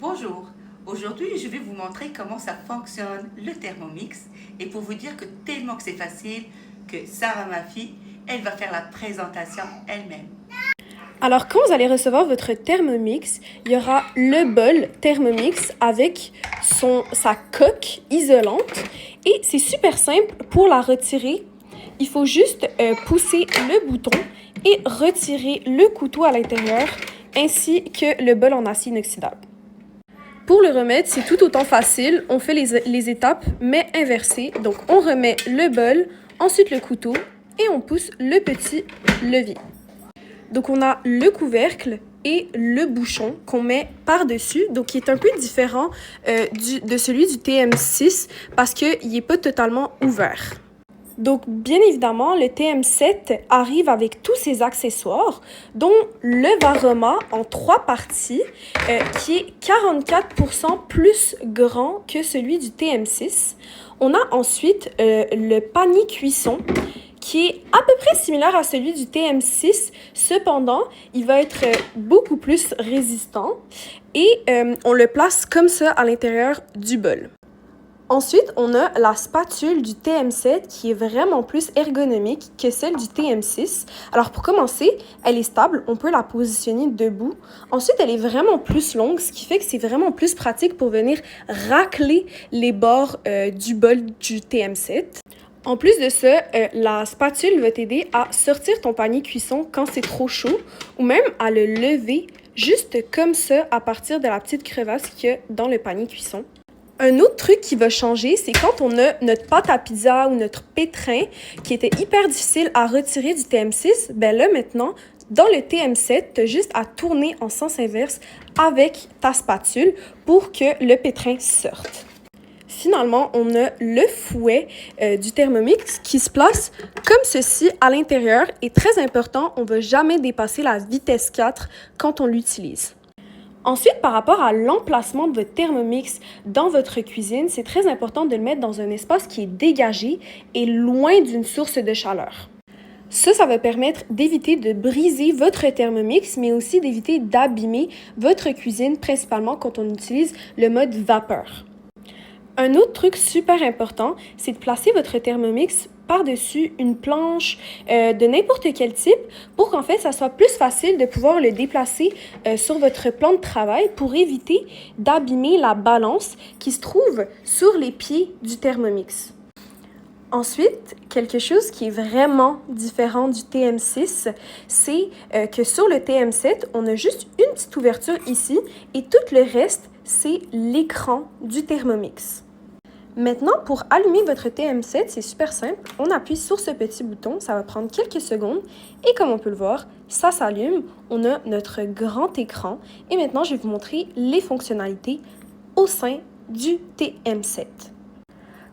Bonjour, aujourd'hui je vais vous montrer comment ça fonctionne le Thermomix et pour vous dire que tellement que c'est facile que Sarah, ma fille, elle va faire la présentation elle-même. Alors, quand vous allez recevoir votre Thermomix, il y aura le bol Thermomix avec sa coque isolante et c'est super simple pour la retirer. Il faut juste pousser le bouton et retirer le couteau à l'intérieur ainsi que le bol en acier inoxydable. Pour le remettre, c'est tout autant facile. On fait les étapes, mais inversées. Donc, on remet le bol, ensuite le couteau et on pousse le petit levier. Donc, on a le couvercle et le bouchon qu'on met par-dessus, donc qui est un peu différent de celui du TM6 parce qu'il n'est pas totalement ouvert. Donc, bien évidemment, le TM7 arrive avec tous ses accessoires, dont le Varoma en 3 parties, qui est 44% plus grand que celui du TM6. On a ensuite le panier cuisson, qui est à peu près similaire à celui du TM6. Cependant, il va être beaucoup plus résistant et on le place comme ça à l'intérieur du bol. Ensuite, on a la spatule du TM7 qui est vraiment plus ergonomique que celle du TM6. Alors pour commencer, elle est stable, on peut la positionner debout. Ensuite, elle est vraiment plus longue, ce qui fait que c'est vraiment plus pratique pour venir racler les bords du bol du TM7. En plus de ça, la spatule va t'aider à sortir ton panier cuisson quand c'est trop chaud ou même à le lever juste comme ça à partir de la petite crevasse qu'il y a dans le panier cuisson. Un autre truc qui va changer, c'est quand on a notre pâte à pizza ou notre pétrin qui était hyper difficile à retirer du TM6, ben là maintenant, dans le TM7, tu as juste à tourner en sens inverse avec ta spatule pour que le pétrin sorte. Finalement, on a le fouet du Thermomix qui se place comme ceci à l'intérieur et très important, on ne va jamais dépasser la vitesse 4 quand on l'utilise. Ensuite, par rapport à l'emplacement de votre Thermomix dans votre cuisine, c'est très important de le mettre dans un espace qui est dégagé et loin d'une source de chaleur. Ça va permettre d'éviter de briser votre Thermomix, mais aussi d'éviter d'abîmer votre cuisine, principalement quand on utilise le mode vapeur. Un autre truc super important, c'est de placer votre Thermomix par-dessus une planche de n'importe quel type pour qu'en fait, ça soit plus facile de pouvoir le déplacer sur votre plan de travail pour éviter d'abîmer la balance qui se trouve sur les pieds du Thermomix. Ensuite, quelque chose qui est vraiment différent du TM6, c'est que sur le TM7, on a juste une petite ouverture ici et tout le reste, c'est l'écran du Thermomix. Maintenant, pour allumer votre TM7, c'est super simple. On appuie sur ce petit bouton, ça va prendre quelques secondes et comme on peut le voir, ça s'allume. On a notre grand écran et maintenant, je vais vous montrer les fonctionnalités au sein du TM7.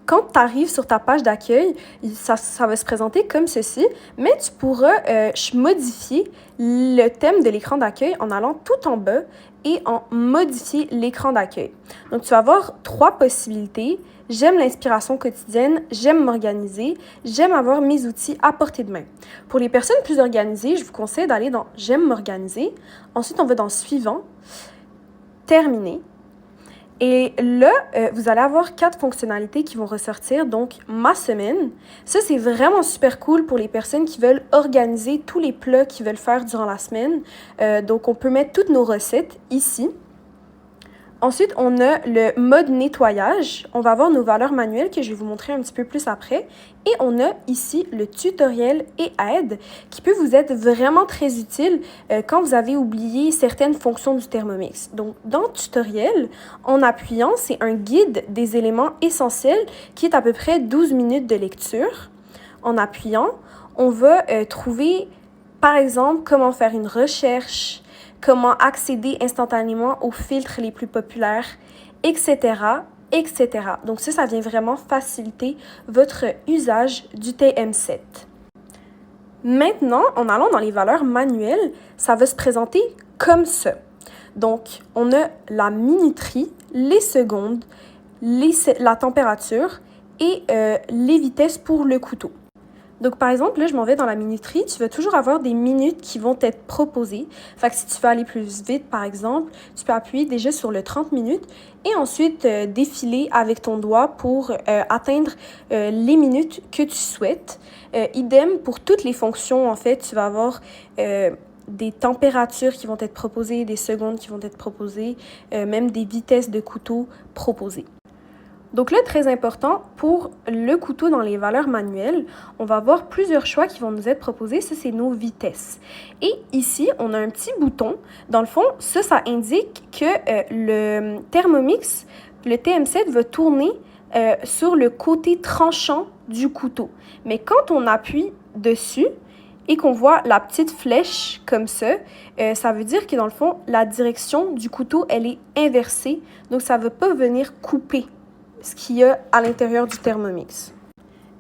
Quand tu arrives sur ta page d'accueil, ça va se présenter comme ceci, mais tu pourras modifier le thème de l'écran d'accueil en allant tout en bas et en modifier l'écran d'accueil. Donc, tu vas avoir 3 possibilités. J'aime l'inspiration quotidienne, j'aime m'organiser, j'aime avoir mes outils à portée de main. Pour les personnes plus organisées, je vous conseille d'aller dans « J'aime m'organiser ». Ensuite, on va dans « Suivant »,« Terminer ». Et là, vous allez avoir 4 fonctionnalités qui vont ressortir. Donc, ma semaine. Ça, c'est vraiment super cool pour les personnes qui veulent organiser tous les plats qu'ils veulent faire durant la semaine. Donc, on peut mettre toutes nos recettes ici. Ensuite, on a le mode nettoyage. On va avoir nos valeurs manuelles que je vais vous montrer un petit peu plus après. Et on a ici le tutoriel et aide qui peut vous être vraiment très utile quand vous avez oublié certaines fonctions du Thermomix. Donc, dans tutoriel, en appuyant, c'est un guide des éléments essentiels qui est à peu près 12 minutes de lecture. En appuyant, on va trouver, par exemple, comment faire une recherche, comment accéder instantanément aux filtres les plus populaires, etc., etc. Donc ça vient vraiment faciliter votre usage du TM7. Maintenant, en allant dans les valeurs manuelles, ça va se présenter comme ça. Donc, on a la minuterie, les secondes, la température et les vitesses pour le couteau. Donc, par exemple, là, je m'en vais dans la minuterie. Tu vas toujours avoir des minutes qui vont être proposées. Fait que si tu veux aller plus vite, par exemple, tu peux appuyer déjà sur le 30 minutes et ensuite défiler avec ton doigt pour atteindre les minutes que tu souhaites. Idem pour toutes les fonctions, en fait, tu vas avoir des températures qui vont être proposées, des secondes qui vont être proposées, même des vitesses de couteau proposées. Donc là, très important, pour le couteau dans les valeurs manuelles, on va avoir plusieurs choix qui vont nous être proposés. Ça, c'est nos vitesses. Et ici, on a un petit bouton. Dans le fond, ça indique que le Thermomix, le TM7, va tourner sur le côté tranchant du couteau. Mais quand on appuie dessus et qu'on voit la petite flèche comme ça veut dire que dans le fond, la direction du couteau, elle est inversée. Donc, ça ne va pas venir couper ce qu'il y a à l'intérieur du Thermomix.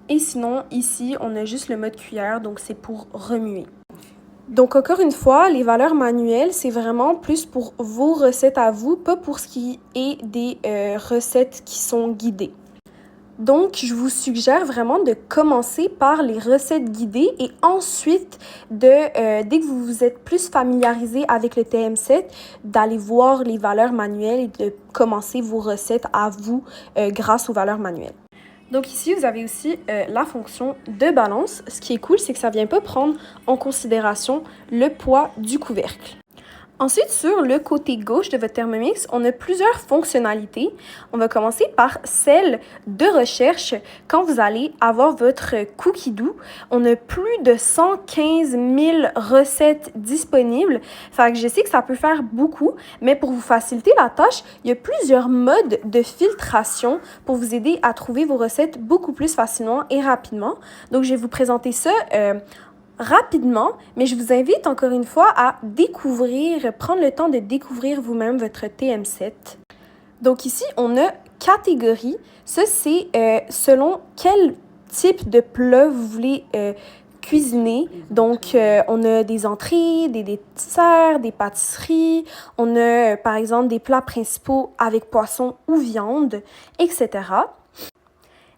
Et sinon, ici, on a juste le mode cuillère, donc c'est pour remuer. Donc, encore une fois, les valeurs manuelles, c'est vraiment plus pour vos recettes à vous, pas pour ce qui est des recettes qui sont guidées. Donc, je vous suggère vraiment de commencer par les recettes guidées et ensuite, dès que vous vous êtes plus familiarisé avec le TM7, d'aller voir les valeurs manuelles et de commencer vos recettes à vous grâce aux valeurs manuelles. Donc ici, vous avez aussi la fonction de balance. Ce qui est cool, c'est que ça ne vient pas prendre en considération le poids du couvercle. Ensuite, sur le côté gauche de votre Thermomix, on a plusieurs fonctionnalités. On va commencer par celle de recherche. Quand vous allez avoir votre cookie dough, on a plus de 115 000 recettes disponibles. Fait que je sais que ça peut faire beaucoup, mais pour vous faciliter la tâche, il y a plusieurs modes de filtration pour vous aider à trouver vos recettes beaucoup plus facilement et rapidement. Donc, je vais vous présenter ça rapidement, mais je vous invite encore une fois à prendre le temps de découvrir vous-même votre TM7. Donc ici, on a catégorie. Ça, c'est selon quel type de plat vous voulez cuisiner. Donc, on a des entrées, des desserts, des pâtisseries. On a, par exemple, des plats principaux avec poisson ou viande, etc.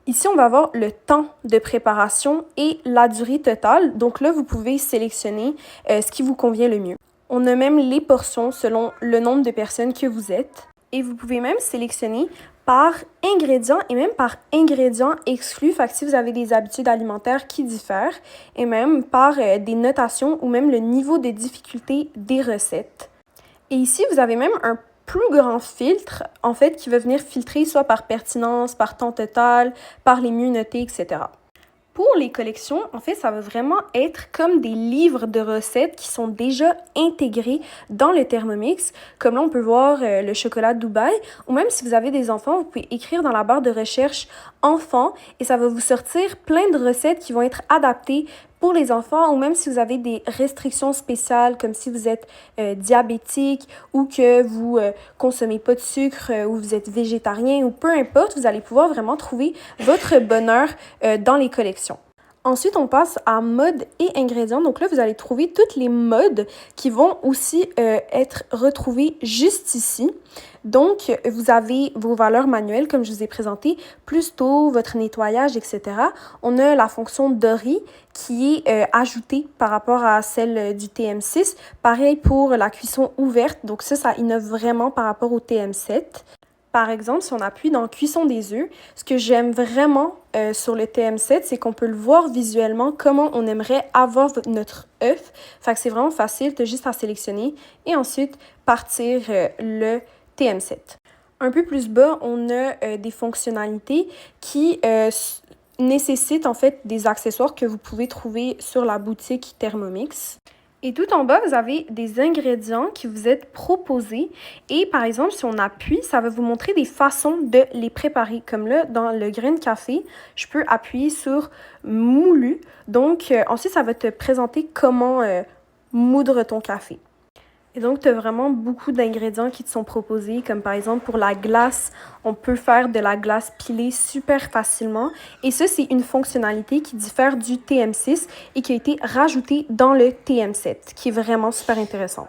Ici, on va avoir le temps de préparation et la durée totale. Donc là, vous pouvez sélectionner ce qui vous convient le mieux. On a même les portions selon le nombre de personnes que vous êtes. Et vous pouvez même sélectionner par ingrédients et même par ingrédients exclus. Fait que si vous avez des habitudes alimentaires qui diffèrent, et même par des notations ou même le niveau de difficulté des recettes. Et ici, vous avez même un plus grand filtre, en fait, qui va venir filtrer soit par pertinence, par temps total, par les mieux notés, etc. Pour les collections, en fait, ça va vraiment être comme des livres de recettes qui sont déjà intégrés dans le Thermomix. Comme là, on peut voir le chocolat Dubaï. Ou même si vous avez des enfants, vous pouvez écrire dans la barre de recherche « enfants » et ça va vous sortir plein de recettes qui vont être adaptées pour les enfants, ou même si vous avez des restrictions spéciales, comme si vous êtes diabétique ou que vous consommez pas de sucre ou vous êtes végétarien ou peu importe, vous allez pouvoir vraiment trouver votre bonheur dans les collections. Ensuite, on passe à mode et ingrédients. Donc là, vous allez trouver toutes les modes qui vont aussi être retrouvés juste ici. Donc, vous avez vos valeurs manuelles, comme je vous ai présenté, plus tôt, votre nettoyage, etc. On a la fonction Dory qui est ajoutée par rapport à celle du TM6. Pareil pour la cuisson ouverte. Donc ça innove vraiment par rapport au TM7. Par exemple, si on appuie dans cuisson des œufs, ce que j'aime vraiment sur le TM7, c'est qu'on peut le voir visuellement comment on aimerait avoir notre œuf. Fait que c'est vraiment facile, tu as juste à sélectionner et ensuite partir le TM7. Un peu plus bas, on a des fonctionnalités qui nécessitent en fait des accessoires que vous pouvez trouver sur la boutique Thermomix. Et tout en bas, vous avez des ingrédients qui vous êtes proposés. Et par exemple, si on appuie, ça va vous montrer des façons de les préparer. Comme là, dans le grain de café, je peux appuyer sur moulu. Donc, ensuite, ça va te présenter comment moudre ton café. Et donc, tu as vraiment beaucoup d'ingrédients qui te sont proposés, comme par exemple pour la glace, on peut faire de la glace pilée super facilement. Et ça, c'est une fonctionnalité qui diffère du TM6 et qui a été rajoutée dans le TM7, qui est vraiment super intéressant.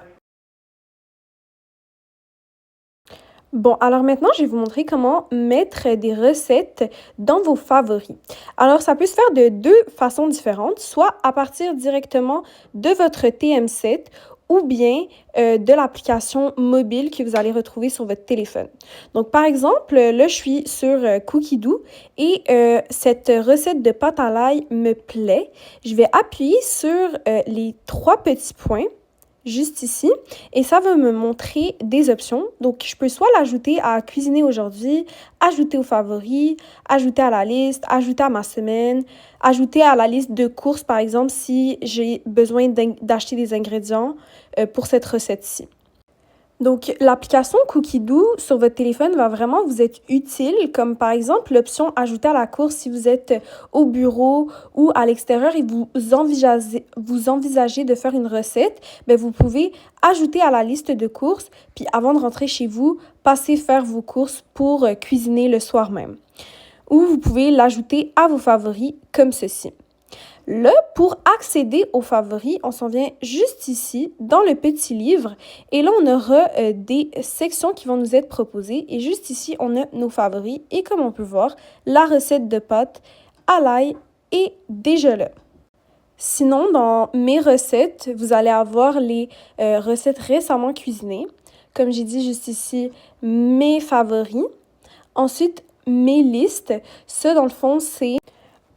Bon, alors maintenant, je vais vous montrer comment mettre des recettes dans vos favoris. Alors, ça peut se faire de deux façons différentes, soit à partir directement de votre TM7 ou bien de l'application mobile que vous allez retrouver sur votre téléphone. Donc, par exemple, là, je suis sur Cookidoo et cette recette de pâte à l'ail me plaît. Je vais appuyer sur les trois petits points juste ici et ça va me montrer des options. Donc, je peux soit l'ajouter à cuisiner aujourd'hui, ajouter aux favoris, ajouter à la liste, ajouter à ma semaine, ajouter à la liste de courses, par exemple, si j'ai besoin d'acheter des ingrédients pour cette recette-ci. Donc, l'application Cookidoo sur votre téléphone va vraiment vous être utile, comme par exemple l'option Ajouter à la course si vous êtes au bureau ou à l'extérieur et vous envisagez de faire une recette, bien, vous pouvez ajouter à la liste de courses, puis avant de rentrer chez vous, passer faire vos courses pour cuisiner le soir même. Ou vous pouvez l'ajouter à vos favoris comme ceci. Là, pour accéder aux favoris, on s'en vient juste ici, dans le petit livre. Et là, on aura des sections qui vont nous être proposées. Et juste ici, on a nos favoris. Et comme on peut voir, la recette de pâtes à l'ail est déjà là. Sinon, dans mes recettes, vous allez avoir les recettes récemment cuisinées. Comme j'ai dit juste ici, mes favoris. Ensuite, mes listes. Ça, dans le fond, c'est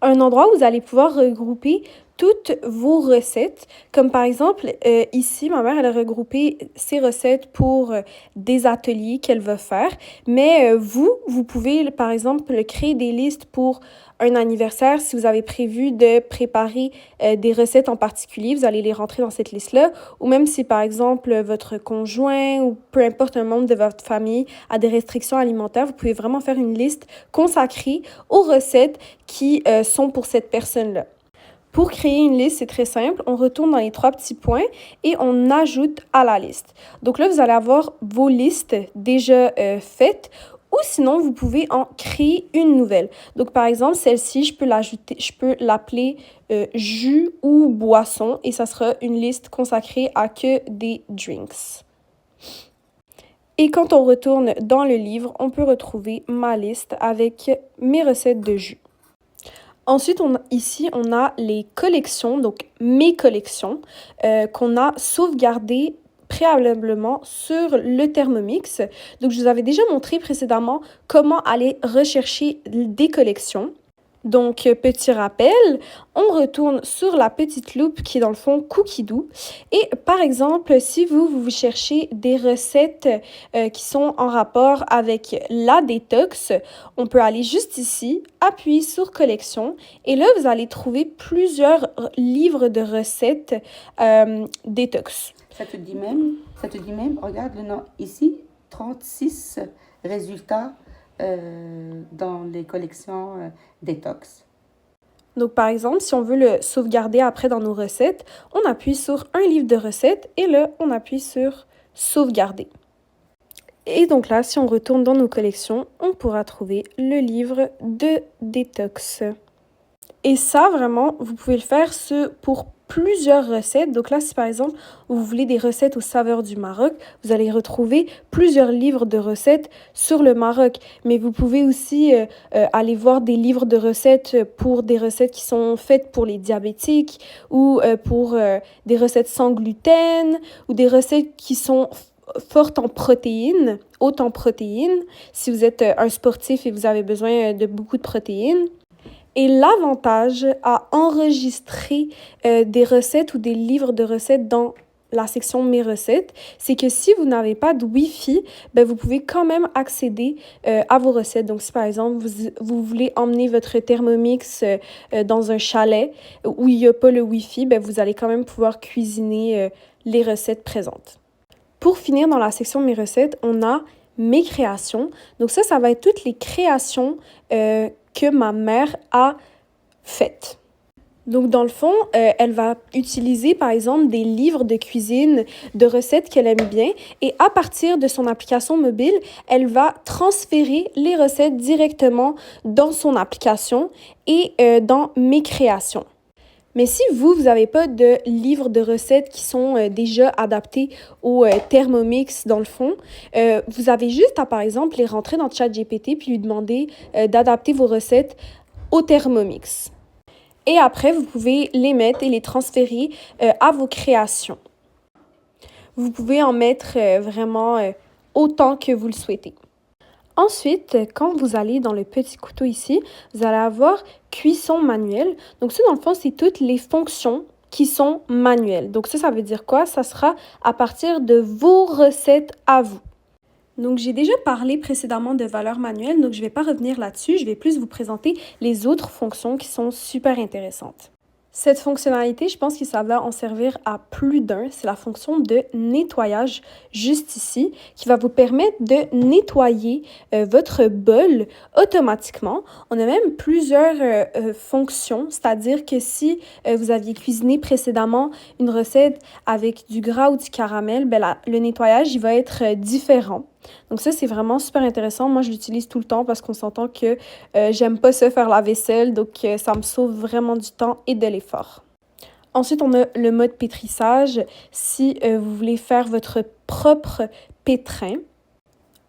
un endroit où vous allez pouvoir regrouper toutes vos recettes. Comme par exemple, ici, ma mère, elle a regroupé ses recettes pour des ateliers qu'elle va faire. Mais vous pouvez, par exemple, créer des listes pour un anniversaire. Si vous avez prévu de préparer des recettes en particulier, vous allez les rentrer dans cette liste-là. Ou même si, par exemple, votre conjoint ou peu importe un membre de votre famille a des restrictions alimentaires, vous pouvez vraiment faire une liste consacrée aux recettes qui sont pour cette personne-là. Pour créer une liste, c'est très simple. On retourne dans les trois petits points et on ajoute à la liste. Donc là, vous allez avoir vos listes déjà faites ou sinon, vous pouvez en créer une nouvelle. Donc, par exemple, celle-ci, je peux l'appeler jus ou boisson et ça sera une liste consacrée à que des drinks. Et quand on retourne dans le livre, on peut retrouver ma liste avec mes recettes de jus. Ensuite, ici, on a les collections, donc mes collections, qu'on a sauvegardées préalablement sur le Thermomix. Donc, je vous avais déjà montré précédemment comment aller rechercher des collections. Donc, petit rappel, on retourne sur la petite loupe qui est dans le fond Cookidoo. Et par exemple, si vous cherchez des recettes qui sont en rapport avec la détox, on peut aller juste ici, appuyer sur collection. Et là, vous allez trouver plusieurs livres de recettes détox. Ça te dit même, regarde le nom ici, 36 résultats dans les collections détox. Donc, par exemple, si on veut le sauvegarder après dans nos recettes, on appuie sur un livre de recettes et là, on appuie sur sauvegarder. Et donc là, si on retourne dans nos collections, on pourra trouver le livre de détox. Et ça, vraiment, vous pouvez le faire pour plusieurs recettes. Donc là, si par exemple, vous voulez des recettes aux saveurs du Maroc, vous allez retrouver plusieurs livres de recettes sur le Maroc. Mais vous pouvez aussi aller voir des livres de recettes pour des recettes qui sont faites pour les diabétiques ou pour des recettes sans gluten ou des recettes qui sont fortes en protéines, hautes en protéines, si vous êtes un sportif et vous avez besoin de beaucoup de protéines. Et l'avantage à enregistrer des recettes ou des livres de recettes dans la section Mes recettes, c'est que si vous n'avez pas de Wi-Fi, ben vous pouvez quand même accéder à vos recettes. Donc, si par exemple, vous voulez emmener votre Thermomix dans un chalet où il n'y a pas le Wi-Fi, ben vous allez quand même pouvoir cuisiner les recettes présentes. Pour finir, dans la section Mes recettes, on a Mes créations. Donc ça va être toutes les créations que ma mère a faites. Donc, dans le fond, elle va utiliser, par exemple, des livres de cuisine, de recettes qu'elle aime bien. Et à partir de son application mobile, elle va transférer les recettes directement dans son application et dans Mes créations. Mais si vous n'avez pas de livres de recettes qui sont déjà adaptés au Thermomix dans le fond, vous avez juste à, par exemple, les rentrer dans ChatGPT puis lui demander d'adapter vos recettes au Thermomix. Et après, vous pouvez les mettre et les transférer à vos créations. Vous pouvez en mettre vraiment autant que vous le souhaitez. Ensuite, quand vous allez dans le petit couteau ici, vous allez avoir cuisson manuelle. Donc ça, dans le fond, c'est toutes les fonctions qui sont manuelles. Donc ça veut dire quoi? Ça sera à partir de vos recettes à vous. Donc j'ai déjà parlé précédemment de valeurs manuelles, donc je ne vais pas revenir là-dessus. Je vais plus vous présenter les autres fonctions qui sont super intéressantes. Cette fonctionnalité, je pense que ça va en servir à plus d'un. C'est la fonction de nettoyage juste ici qui va vous permettre de nettoyer votre bol automatiquement. On a même plusieurs fonctions, c'est-à-dire que si vous aviez cuisiné précédemment une recette avec du gras ou du caramel, le nettoyage il va être différent. Donc ça, c'est vraiment super intéressant. Moi, je l'utilise tout le temps parce qu'on s'entend que j'aime pas ça faire la vaisselle, donc ça me sauve vraiment du temps et de l'effort. Ensuite, on a le mode pétrissage si vous voulez faire votre propre pétrin.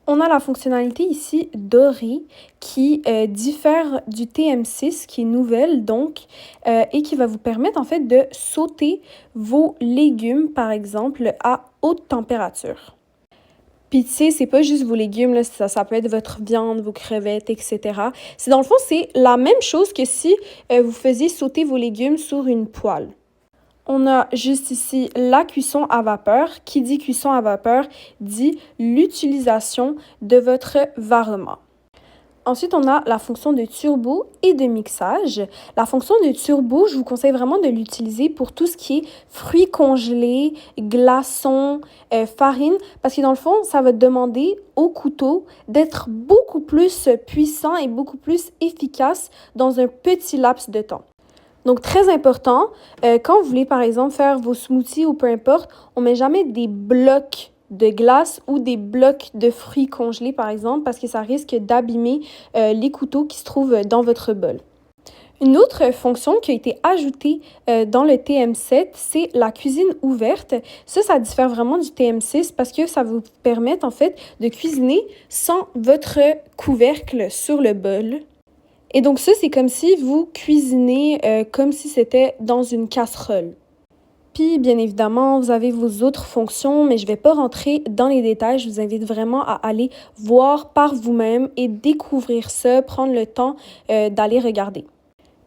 On a la fonctionnalité ici dorée qui diffère du TM6 qui est nouvelle donc et qui va vous permettre en fait de sauter vos légumes par exemple à haute température. Puis tu sais, c'est pas juste vos légumes, là, ça peut être votre viande, vos crevettes, etc. Dans le fond, c'est la même chose que si vous faisiez sauter vos légumes sur une poêle. On a juste ici la cuisson à vapeur. Qui dit cuisson à vapeur dit l'utilisation de votre varement. Ensuite, on a la fonction de turbo et de mixage. La fonction de turbo, je vous conseille vraiment de l'utiliser pour tout ce qui est fruits congelés, glaçons, farine, parce que dans le fond, ça va demander au couteau d'être beaucoup plus puissant et beaucoup plus efficace dans un petit laps de temps. Donc, très important, quand vous voulez, par exemple, faire vos smoothies ou peu importe, on ne met jamais des blocs de glace ou des blocs de fruits congelés, par exemple, parce que ça risque d'abîmer les couteaux qui se trouvent dans votre bol. Une autre fonction qui a été ajoutée dans le TM7, c'est la cuisine ouverte. Ça diffère vraiment du TM6 parce que ça va vous permettre, en fait, de cuisiner sans votre couvercle sur le bol. Et donc ça, c'est comme si vous cuisinez comme si c'était dans une casserole. Puis, bien évidemment, vous avez vos autres fonctions, mais je ne vais pas rentrer dans les détails. Je vous invite vraiment à aller voir par vous-même et découvrir ça, prendre le temps d'aller regarder.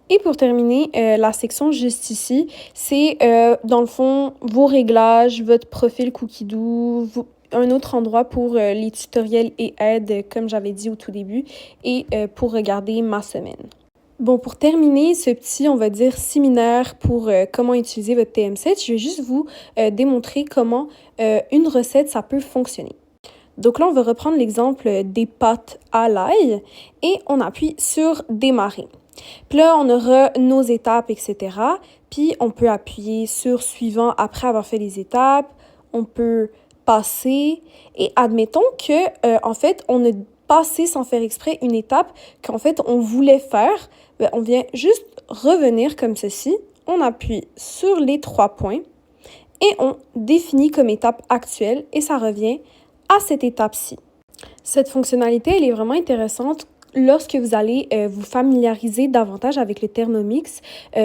Et pour terminer, la section juste ici, c'est dans le fond vos réglages, votre profil Cookidoo, un autre endroit pour les tutoriels et aides, comme j'avais dit au tout début, et pour regarder ma semaine. Bon, pour terminer ce petit, on va dire, séminaire pour comment utiliser votre TM7, je vais juste vous démontrer comment une recette, ça peut fonctionner. Donc là, on va reprendre l'exemple des pâtes à l'ail et on appuie sur « Démarrer ». Puis là, on aura nos étapes, etc. Puis on peut appuyer sur « Suivant » après avoir fait les étapes. On peut passer et admettons que, en fait, on a passé sans faire exprès une étape qu'en fait, on voulait faire. Bien, on vient juste revenir comme ceci. On appuie sur les 3 points et on définit comme étape actuelle et ça revient à cette étape-ci. Cette fonctionnalité, elle est vraiment intéressante lorsque vous allez vous familiariser davantage avec le Thermomix.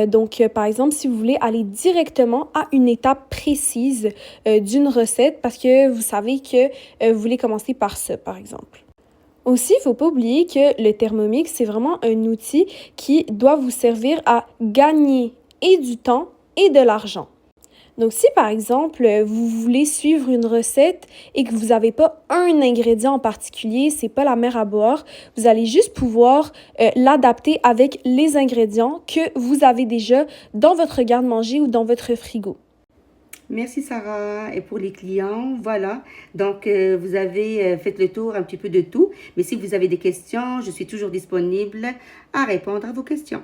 Donc, par exemple, si vous voulez aller directement à une étape précise d'une recette parce que vous savez que vous voulez commencer par ça, par exemple. Aussi, il ne faut pas oublier que le Thermomix, c'est vraiment un outil qui doit vous servir à gagner et du temps et de l'argent. Donc, si par exemple, vous voulez suivre une recette et que vous n'avez pas un ingrédient en particulier, c'est pas la mer à boire, vous allez juste pouvoir l'adapter avec les ingrédients que vous avez déjà dans votre garde-manger ou dans votre frigo. Merci Sarah. Et pour les clients, voilà. Donc, vous avez fait le tour un petit peu de tout. Mais si vous avez des questions, je suis toujours disponible à répondre à vos questions.